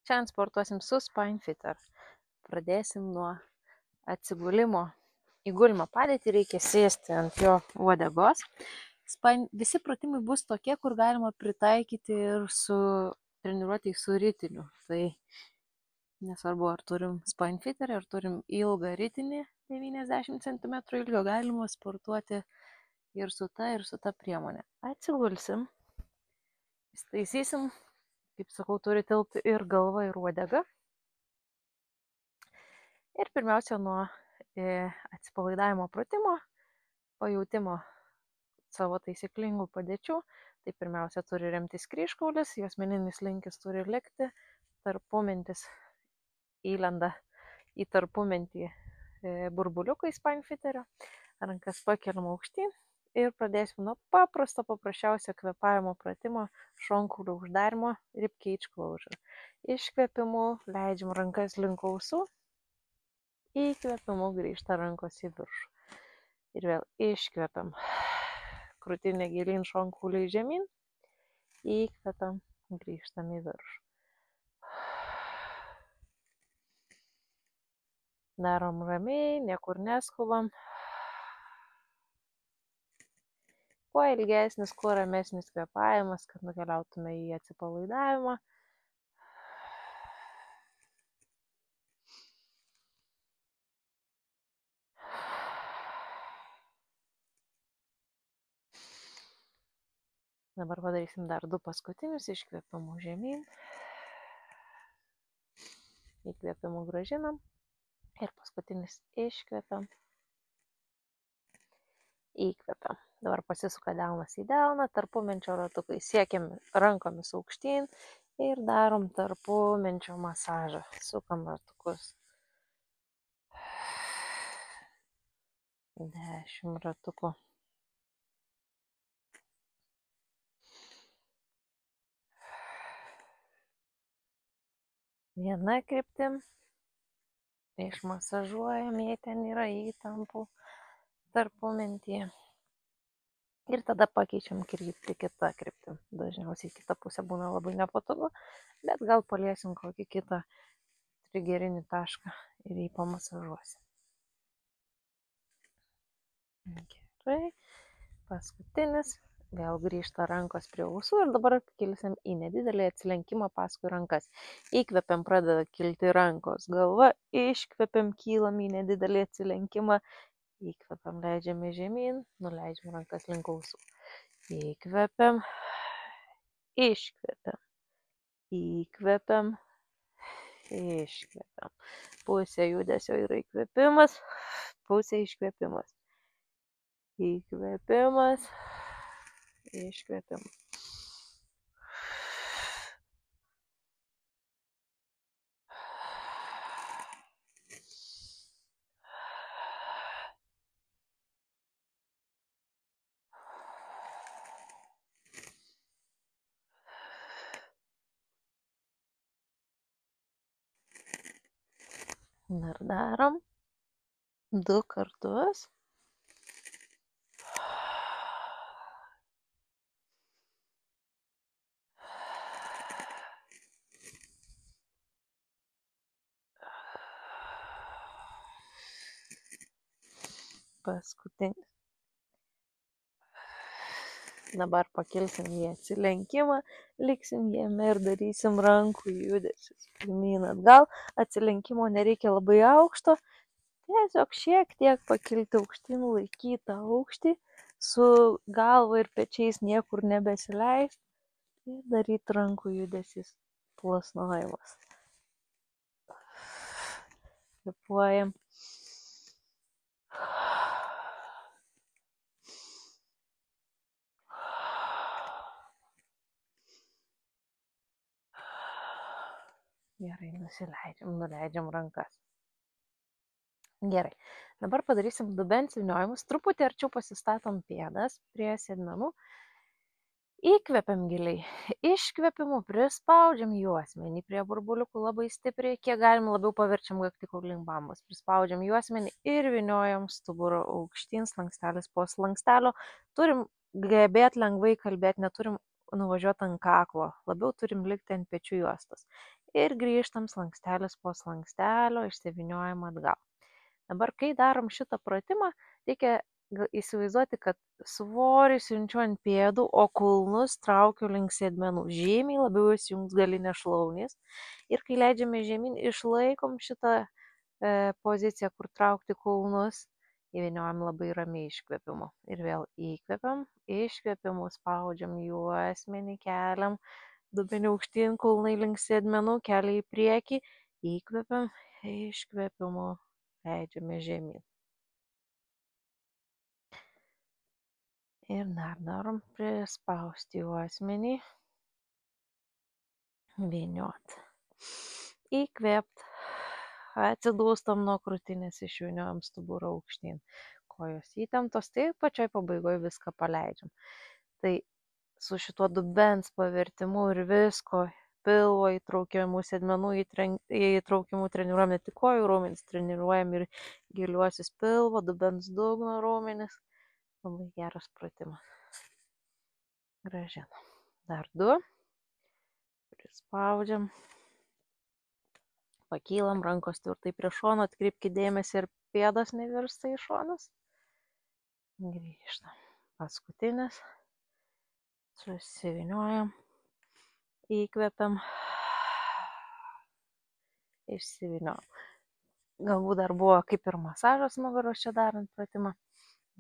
Šiandien sportuosim su Spinefitter. Pradėsim nuo atsigulimo. Į gulimo padėtį reikia sėsti ant jo uodegos. Visi pratimai bus tokie, kur galima pritaikyti ir su treniruotei su ritiniu. Tai nesvarbu, ar turim Spinefitterį, ar turim ilgą ritinį 90 cm ilgio, galima sportuoti ir su ta priemonė. Atsigulsim, įstaisysim, kaip sakau, turi tilpti ir galva, ir uodega. Ir pirmiausia, nuo atsipalaidavimo pratimo, pajautimo savo taisyklingų padėčių. Tai pirmiausia, turi remtis kryžkaulis, juosmeninis linkis turi likti, tarpumentis įlenda į tarpumentį burbuliukai Spinefitterio, rankas pakeliam aukštyn ir pradėsim nuo papraščiausio kvėpavimo pratimo, šonkaulių uždarimo, rib cage closure. Iškvėpimu leidžiam rankas link ausų, įkvėpimu grįžta rankos į viršų. Ir vėl iškvėpiam. Krūtinė gilyn, šonkauliai žemyn. Įkvėpiam, grįžtam į viršų. Darom ramiai, niekur neskubam. Kuo ilgesnis, kuo ramesnis kvėpavimas, kad nukeliautume į atsipalaidavimą. Dabar padarysim dar 2 paskutinius iškvėpimų žemyn. Įkvėpimų grąžinam. Ir paskutinis iškvėpiam. Įkvėpiam. Dabar pasisuka delnas į delną, tarpumenčio ratukai. Siekiam rankomis aukštyn ir darom tarpumenčio masažą. Sukam ratukus. 10 ratukų. Viena kryptim. Išmasažuojam, jei ten yra įtampų tarpumentyje. Ir tada pakeičiam kryptį kitą kryptim. Dažniausiai kita pusė būna labai nepatogu, bet gal paliesim kokį kitą trigerinį tašką ir jį pamasažuosim. Gerai. Paskutinis. Vėl grįžta rankos prie ausų ir dabar kilsim į nedidelį atsilenkimą paskui rankas. Įkvepiam, pradeda kilti rankos galva, iškvepiam, kylam į nedidelį atsilenkimą, įkvepiam, leidžiame žemyn, nuleidžiam rankas link ausų. Įkvepiam, iškvepiam, įkvepiam, iškvepiam. Pusė judesio yra įkvepimas, pusė iškvepimas. Įkvepimas, iškvepimas. Dar darom 2 kartus. Paskutinis. Dabar pakilsim į atsilenkimą, liksim jame ir darysim rankų judesius. Pirmyn atgal, atsilenkimo nereikia labai aukšto, tiesiog šiek tiek pakilti aukštyn, laikyti aukštį, su galva ir pečiais niekur nebesileist ir daryti rankų judesys plasnojimas. Kvėpuojam. Gerai, nuleidžiam rankas. Gerai, dabar padarysim dubens vyniojimus, truputį arčiau pasistatom pėdas prie sėdmenų, įkvepiam giliai, iškvepimu prispaudžiam juosmenį prie burbuliukų labai stipriai, kiek galim labiau paverčiam kaktikaulį link bambos, prispaudžiam juosmenį ir vyniojam stuburą aukštyn, slankstelis po slankstelio, turim gebėti lengvai kalbėti, neturim nuvažiuoti ant kaklo, labiau turim likti ant pečių juostos. ir grįžtam slankstelis po slankstelio, išsivyniojam atgal. Dabar, kai darom šitą pratimą, reikia įsivaizduoti, kad svorį siunčiu ant pėdų, o kulnus traukiu link sėdmenų. Žymiai labiau įsijungs galinės šlaunys. Ir kai leidžiame žemyn, išlaikom šitą poziciją, kur traukti kulnus, įvyniojam labai ramiai iškvėpimu. Ir vėl įkvepiam, iškvėpimu spaudžiam juosmenį, keliam dubenį aukštyn, kulnai link sėdmenų, keliai į priekį, įkvepiam, iškvėpimu, leidžiame žemyn. Ir dar darom prispausti juosmenį, vyniot, įkvėpt, atsidūstam nuo krūtinės, išvyniojam stuburą aukštyn, kojos įtemptos, tai pačioj pabaigoje viską paleidžiam. Tai su šituo dubens pavertimu ir visko, pilvo įtraukimu, sėdmenų įtraukimu treniruojam ne tik kojų raumenis, treniruojam ir giliuosius pilvo, dubens dugno raumenis. Labai geras pratimas. Grąžinam. Dar 2. Prispaudžiam. Pakylam, rankos tvirtai prie šono, atkreipkite dėmesį ir pėdos nevirsta į šonus. Grįžtam. Paskutinis. Susivyniojam. Įkvepiam. Išsivyniojam. Galbūt dar buvo kaip ir masažas nugaros čia darant pratimą.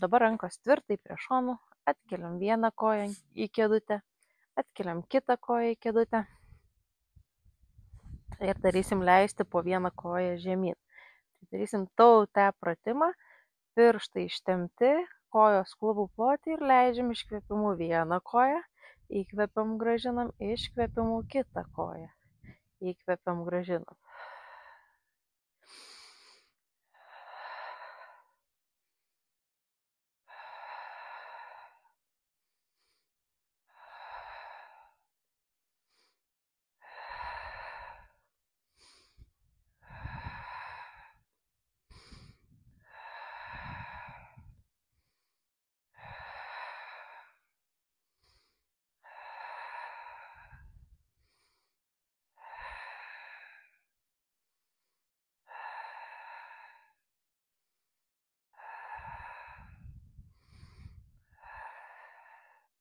Dabar rankos tvirtai prie šonų, atkeliam vieną koją į kėdutę, atkeliam kitą koją į kėdutę ir darysim leisti po vieną koją žemyn. Darysim tautę pratimą, pirštai ištempti, kojos klubų ploti ir leidžiam iškvėpimu vieną koją, įkvepiam grąžinam, iškvėpimu kitą koją, įkvepiam grąžinam.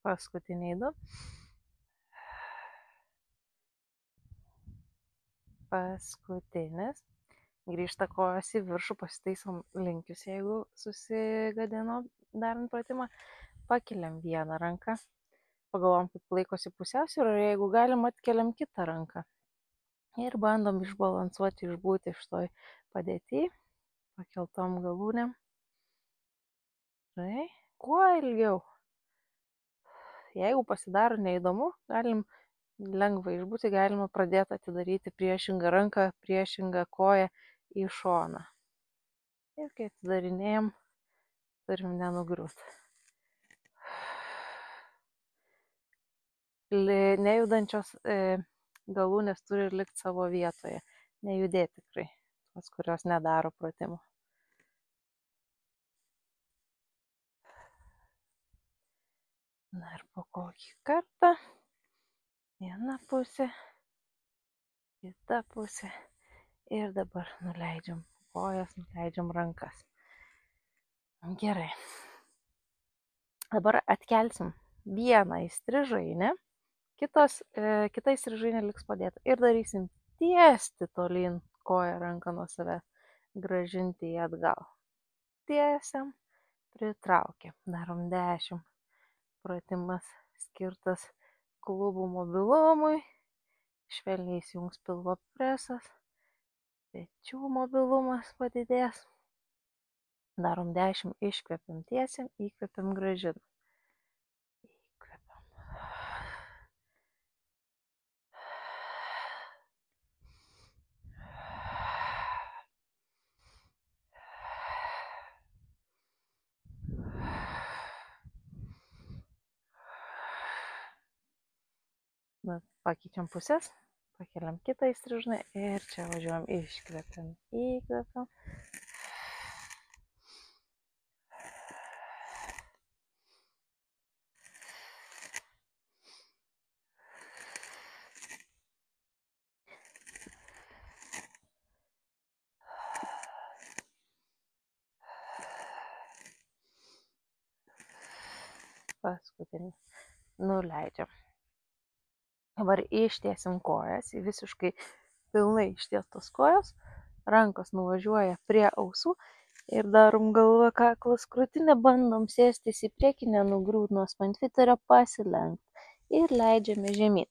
Paskutiniai 2. Paskutinis. Grįžta kojos į viršų, pasitaisom linkius, jeigu susigadino darant pratimą. Pakeliam vieną ranką. Pagalvom, kaip laikosi pusiausvyra ir jeigu galim, atkeliam kitą ranką. Ir bandom išbalansuoti, išbūti iš toj padėtį, pakeltom galūnėm. Tai, kuo ilgiau. Jeigu pasidaro neįdomu, galim lengvai išbūti, galima pradėti atidaryti priešingą ranką, priešingą koją į šoną. Ir kai atidarinėjom, turim nenugriūti. Nejudančios galūnės turi likti savo vietoje, nejudėti tikrai, tos, kurios nedaro pratimų. Na ir po kokį kartą, viena pusė, kita pusė ir dabar nuleidžiam kojas, nuleidžiam rankas. Gerai. Dabar atkelsim vieną įstrižainę, kita įstrižainė liks padėta ir darysim tiesti tolyn koją ranką nuo savęs, grąžinti į atgal. Tiesiam, pritraukiam, darom 10. Pratimas skirtas klubų mobilumui, švelniai įsijungs pilvo presas, pečių mobilumas padidės. Darom 10, iškvepiam tiesiam, įkvepiam grąžinam. Įkvepiam. Pakeičiam pusės, pakeliam kitą įstrižainę ir čia važiuojam, iškvepiam, įkvepiam. paskutinį. Nuleidžiam. Dabar ištiesim kojas, visiškai pilnai ištiestos kojos, rankos nuvažiuoja prie ausų ir darom galvą, kaklas, krūtinę, bandom sėstis į priekį, nenugriūt nuo spanfiterio, pasilenkti ir leidžiame žemyn.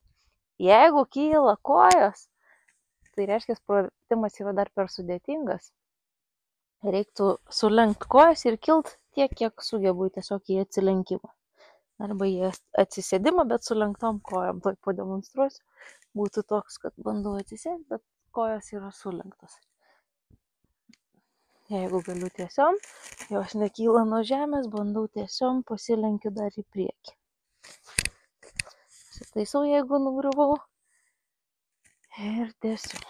Jeigu kyla kojos, tai reiškia, pratimas yra dar per sudėtingas. Reiktų sulenkt kojas ir kilt tiek, kiek sugebu tiesiog į atsilenkimą. Arba į atsisėdimą, bet sulenktom kojom. Tuoj pademonstruosiu. Būtų toks, kad bandau atsisėsti, bet kojos yra sulenktos. Jeigu galiu tiesiom, jos nekyla nuo žemės, bandau tiesiom, pasilenkiu dar į priekį. Sitaisau, jeigu nugriuvau. Ir tiesiog.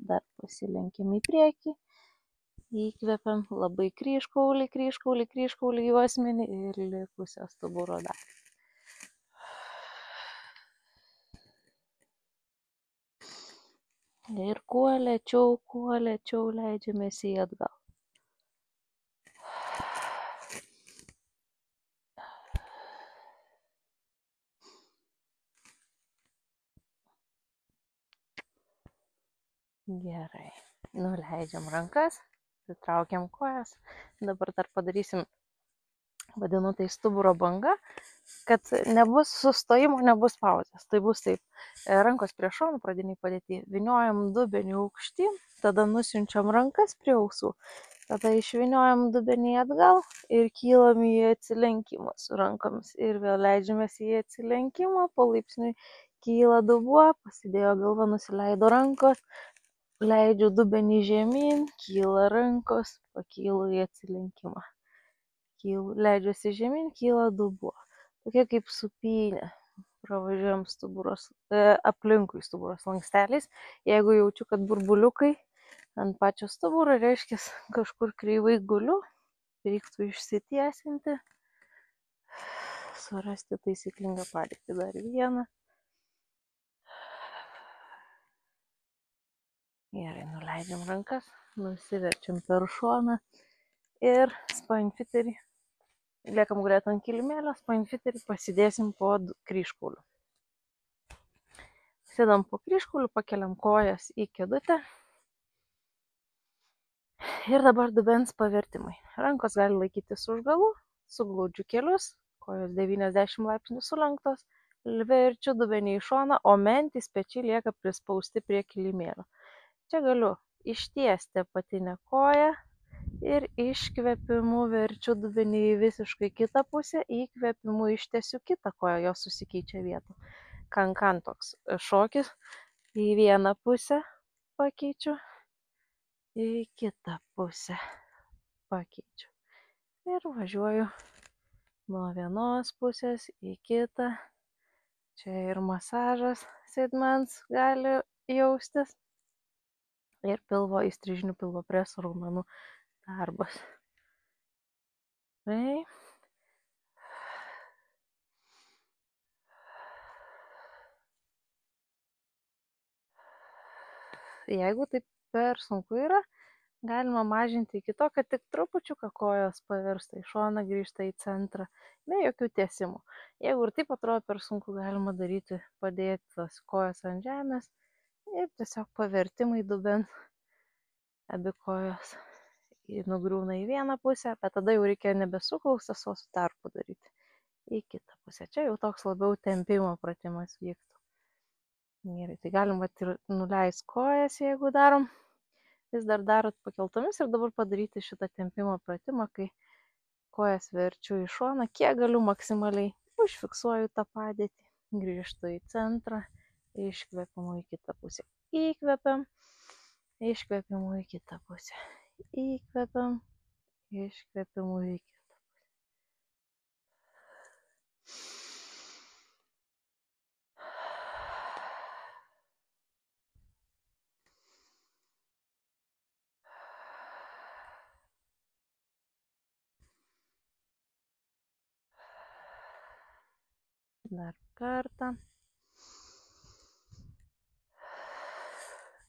Dar pasilenkiam į priekį. Įkvepiam labai kryžkaulį į juosmenį ir likusią stuburo dalį. Ir kuo lėčiau leidžiamės į atgal. Gerai. Nuleidžiam rankas, pritraukiam kojas. Dabar dar padarysim, vadinu tai stuburo banga, kad nebus sustojimo, nebus pauzės. Tai bus taip. Rankos prie šonų pradiniai padėti. Vyniojam dubenį aukštyn, tada nusiunčiam rankas prie ausų. Tada išvyniojam dubenį atgal ir kylam į atsilenkimą su rankomis. Ir vėl leidžiamės į atsilenkimą, palaipsniui kyla dubuo, pasidėjo galva, nusileido rankos. Leidžiu dubenį žemyn, kyla rankos, pakylu į atsilenkimą. Leidžiuosi žemyn, kyla dubuo. Tokia kaip supynė. Pravažiuojam aplinkui stuburos lanksteliais. Jeigu jaučiu, kad burbuliukai ant pačio stuburo, reiškia, kažkur kreivai guliu, reiktų išsitiesinti, surasti taisyklingą padėtį. Dar vieną. Gerai, nuleidžiam rankas, nusiverčiam per šoną ir spanfiterį, liekam gulėti ant kilimėlio, spanfiterį pasidėsim po kryžkauliu. Sėdam po kryžkauliu, pakeliam kojas į kėdutę ir dabar dubens pavertimai. Rankos gali laikytis už galų, suglaudžiu kelius, kojos 90 laipsnių sulenktos, verčiu dubenį į šoną, o mentys pečiai lieka prispausti prie kilimėlio. Čia galiu ištiesti apatinę koją ir iškvėpimu verčiu dubenį į visiškai kitą pusę, įkvėpimu ištiesiu kitą koją, jos susikeičia vietų. Kankan toks šokis, į vieną pusę pakeičiu, į kitą pusę pakeičiu. Ir važiuoju nuo vienos pusės į kitą. Čia ir masažas sėdmens gali jaustis. Ir įstrižinių pilvo preso raumenų darbas. Tai. Jeigu taip per sunku yra, galima mažinti iki to, kad tik trupučiuką kojos pavirsta į šoną, grįžta į centrą, be jokių tiesimų. Jeigu ir taip atrodo per sunku, galima daryti, padėti tas kojas ant žemės ir tiesiog pavertimai dubens, abi kojos nugriūna į vieną pusę, bet tada jau reikia nebesuklaustas, o su tarpu daryti į kitą pusę. Čia jau toks labiau tempimo pratimas vyktų. Gerai, tai galima ir nuleisti kojas, jeigu darom. Vis dar darot pakeltomis ir dabar padaryti šitą tempimo pratimą, kai kojas verčiu į šoną, kiek galiu maksimaliai. Užfiksuoju tą padėtį, grįžtu į centrą, iškvėpimu į kitą pusę. Įkvepiam, iškvėpimu į kitą pusę. Įkvepiam, iškvėpimu į kitą pusę. Dar kartą.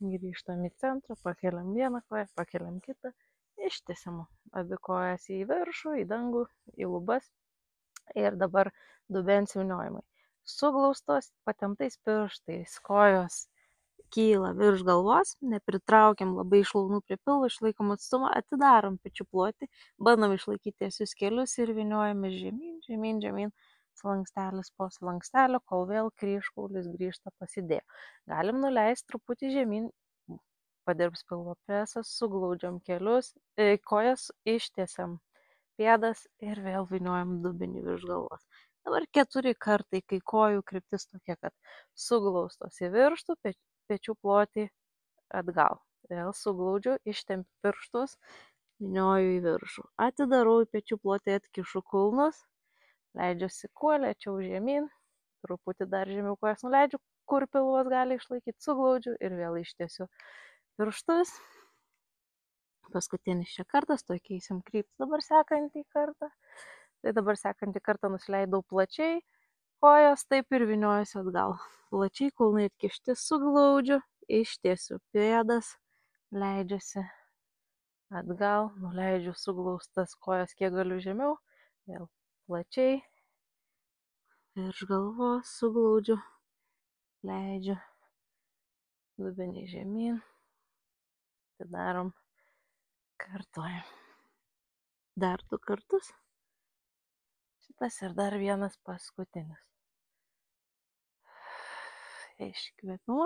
Grįžtam į centrą, pakeliam vieną koją, pakeliam kitą, ištiesiam abi kojas į viršų, į dangų, į lubas, Ir dabar dubens vyniojimai. Suglaustos patemptais pirštais, kojos kyla virš galvos, nepritraukiam labai šlaunų prie pilvo, išlaikom atstumą, atidarom pečių plotį, bandom išlaikyti tiesius kelius ir vyniojame žemyn, žemyn, žemyn, slankstelis po slankstelio, kol vėl kryžkaulis grįžta pasidėjo. Galim nuleisti truputį žemyn, padirbs pilvo presas, suglaudžiam kelius, kojas ištiesiam pėdas ir vėl vyniojam dubenį virš galvos. Dabar 4 kartai, kai kojų kryptis tokia, kad suglaustos į viršų, pečių plotį atgal. Vėl suglaudžiu, ištempiu pirštus, vynioju į viršų. Atidarau į pečių plotį, atkišu kulnus, leidžiuosi kuo lėčiau žemyn, truputį dar žemiau kojas nuleidžiu, kur pilvas gali išlaikyti, suglaudžiu ir vėl ištiesiu pirštus. Paskutinis čia kartas, to keisim kryptį. Dabar sekantį kartą. Tai dabar sekantį kartą nusileidau plačiai, kojos taip ir vyniojusi atgal. Plačiai kulnai atkišti, suglaudžiu, ištiesiu pėdas, leidžiuosi atgal, nuleidžiu suglaustas kojas kiek galiu žemiau, vėl plačiai, virš galvos, suglaudžiu, leidžiu, dubenį žemyn, atidarom, kartuojam. Dar 2 kartus. Šitas ir dar vienas paskutinis. Iškvėpimo.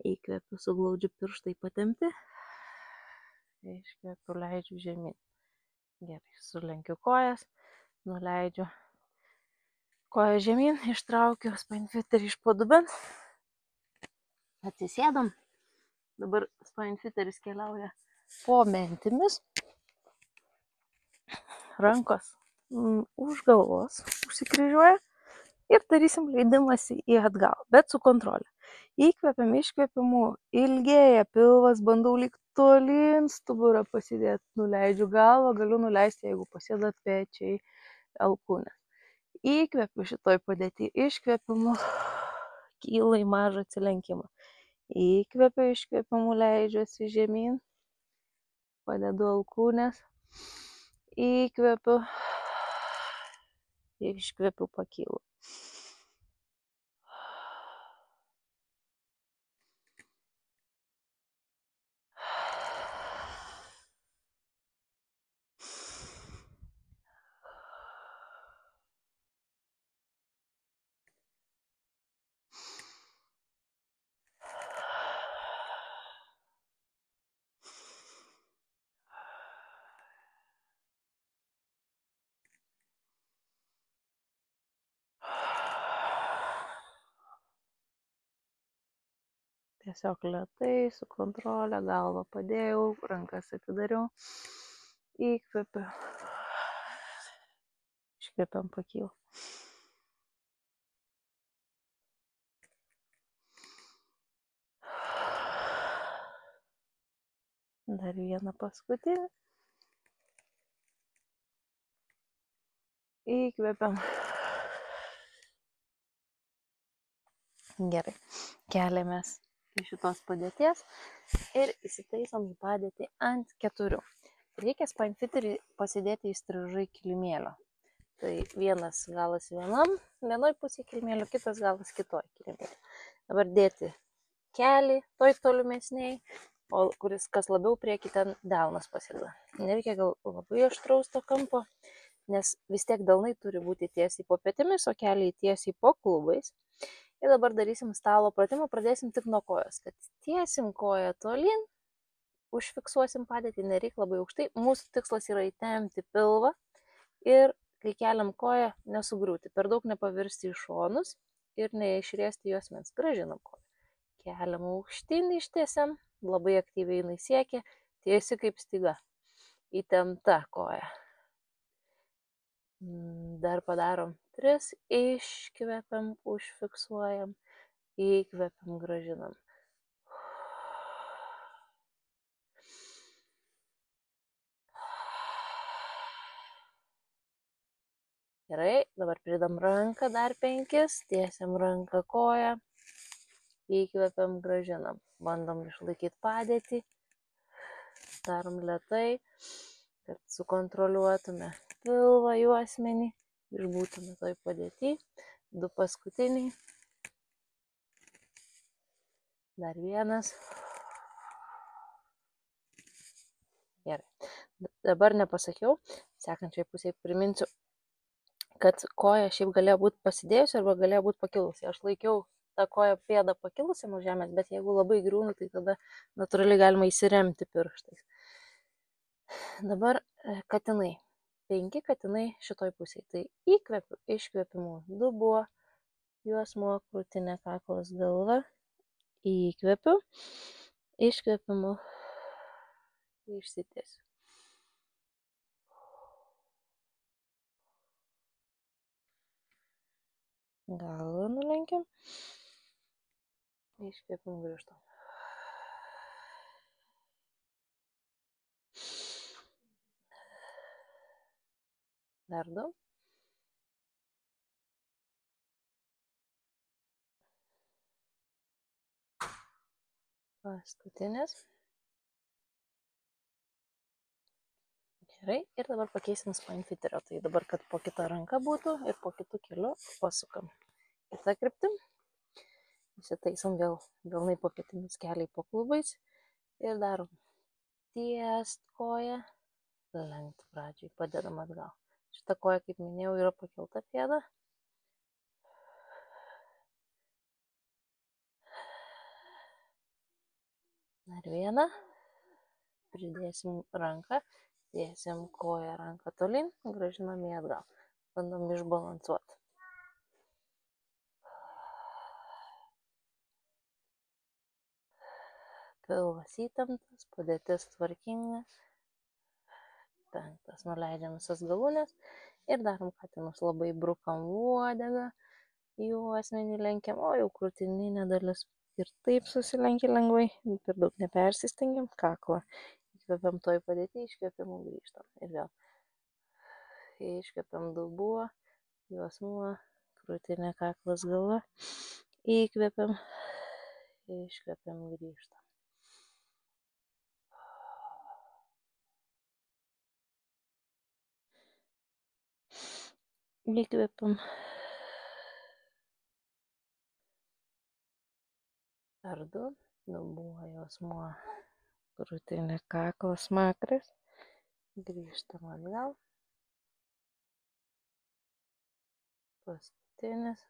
Įkvėpiu, suglaudžiu, pirštai patempti. Iškvėpiu, leidžiu žemyn. Gerai, sulenkiu kojas, nuleidžiu koją žemyn, ištraukiu Spinefiterį iš po dubens. Atsisėdam. Dabar Spinefiteris keliauja po mentimis. Rankos už galvos užsikryžiuoja ir darysim leidimąsi į atgal, bet su kontrolė. Įkvepiam, iškvepimu, ilgėja pilvas, bandau lyg tolyn stuburą pasidėti, nuleidžiu galvą, galiu nuleisti, jeigu pasėdat pečiai, alkūnės. Įkvepiu šitoj padėti, iškvepimu, kyla į mažą atsilenkimą. Įkvepiu, iškvepimu, leidžiuosi žemyn, padedu alkūnės, įkvepiu, iškvepiu, pakylu. Tiesiog lėtai, su kontrolė, galvą padėjau, rankas atidariau, įkvepiu, iškvepiam, pakylu. Dar vieną paskutinį. Įkvepiam. Gerai, keliamės iš šitos padėties ir įsitaisom į padėtį ant 4. Reikia Spinefiterį pasidėti įstrižai kilimėlio. Tai vienas galas vienoj pusėje kilimėlio, kitas galas kitoj kilimėlio. Dabar dėti kelį, toj tolimesniai, o kas labiau prieki, ten delnas pasideda. Nereikia gal labai aštraus to kampo, nes vis tiek delnai turi būti tiesiai po petimis, o keliai tiesiai po klubais. Ir dabar darysim stalo pratimą, pradėsim tik nuo kojos, kad tiesim koją tolyn, užfiksuosim padėtį, nereik labai aukštai. Mūsų tikslas yra įtempti pilvą ir kai keliam koją, nesugriūti, per daug nepavirsti į šonus ir neišriesti juosmens. Grąžinam koją. Keliam aukštyn, ištiesiam, labai aktyviai jinai siekia, tiesi kaip styga. Įtempta koja. Dar padarom 3, iškvepiam, užfiksuojam, įkvepiam, grąžinam. Gerai, dabar pridam ranką dar 5, tiesiam ranką koją, įkvepiam, grąžinam. Bandom išlaikyti padėtį, darom lėtai, kad sukontroliuotume pilvą, juosmenį, išbūtume toj padėtį. 2 paskutiniai. Dar vienas. Gerai. Dabar nepasakiau, sekančiai pusėje priminsiu, kad koja šiaip galėjo būti pasidėjusi arba galėjo būti pakilusi. Aš laikiau tą koją pėdą pakilusi nuo žemės, bet jeigu labai griūna, tai tada natūraliai galima įsiremti pirštais. Dabar katinai. 5 katinai šitoj pusėje. Tai įkvepiu, iškvepimu dubuo, juosmuo, krūtinė, kaklas, galva. Įkvepiu, iškvepimu, išsitiesiu. Galvą nulenkiam. Iškvepiam, grįžtam. Dar 2. Paskutinis. Gerai. Ir dabar pakeisim Spinefiterio. Tai dabar, kad po kitą ranką būtų ir po kitų kelių pasukam. Kita kryptim. Įsitaisom vėl delnai po petimis, keliai po klubais. Ir darom tiest koją. Lenkt pradžiai, padedam atgal. Šita koja, kaip minėjau, yra pakelta pėda. Dar vieną. Pridėsim ranką. Dėsim koją ranką tolin, grąžinam į atgal. Bandom išbalansuoti. Pilvas įtemptas, padėtis tvarkinga. 5. Nuleidžiam visas galūnes ir darom katinus. Labai brukam uodegą, juosmenį lenkiam, o jau krūtininė dalis ir taip susilenkia lengvai, per daug nepersistengiam, kaklą. Įkvepiam toj padėtį, iškvepiam, grįžtam. Ir vėl. Iškvepiam dubuo, juosmuo, krūtinė, kaklas, galva. Įkvepiam, iškvepiam, grįžtam. Įkvepiam. Dar 2. Dubuo, juosmuo, krūtinė, kaklas, smakras. Grįžtam atgal. Paskutinis.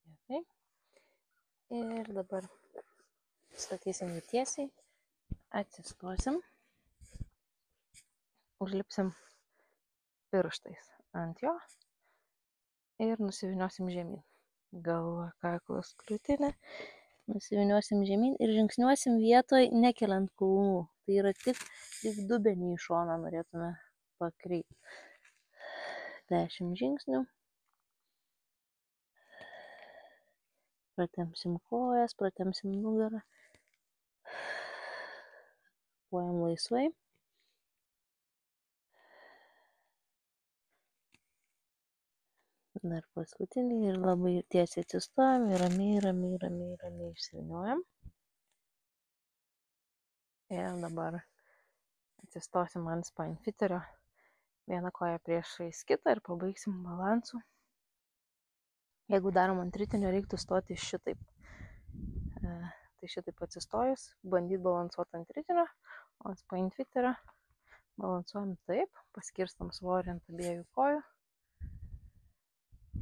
Gerai. Ir dabar statysim jį tiesiai. Atsistosim. Užlipsim pirštais ant jo. Ir nusiviniosim žemyn. Galva, kaklas, krūtinė. Nusiviniosim žemyn ir žingsniuosim vietoj nekeliant kulnų. Tai yra tik dubenį į šoną norėtume pakreipti. 10 žingsnių. Pratempsim kojas, pratempsim nugarą. Kvėpuojam laisvai. Dar paskutinį ir labai tiesiai atsistojam ir ramiai išsiviniojam. Ir dabar atsistosim ant Spinefiterio. Vieną koją priešais kitą ir pabaigsim balansu. Jeigu darom ant ritinio, reiktų stoti šitaip. Tai šitaip atsistojus, bandyti balansuoti ant ritinio, o ant Spinefiterio balansuojam taip, paskirstam svorį ant abiejų kojų.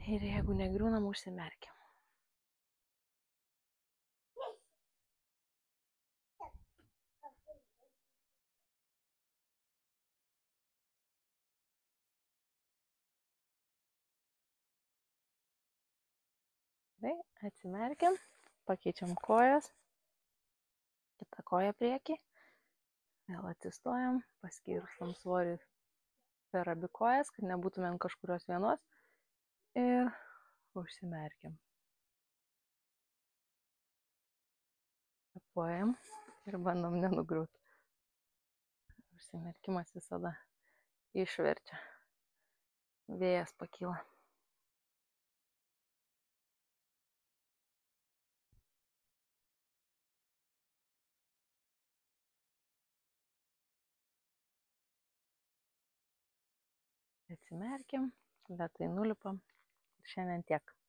Ir jeigu negriūnam, užsimerkiam. Gerai, atsimerkiam, pakeičiam kojas, kitą koją priekį, vėl atsistojam, paskirstam svorį per abi kojas, kad nebūtume ant kažkurios vienos ir užsimerkiam. Kvėpuojam ir bandom nenugriūti. Užsimerkimas visada išverčia. Vėjas pakyla. Atsimerkim, lėtai nulipam. Šiandien tiek.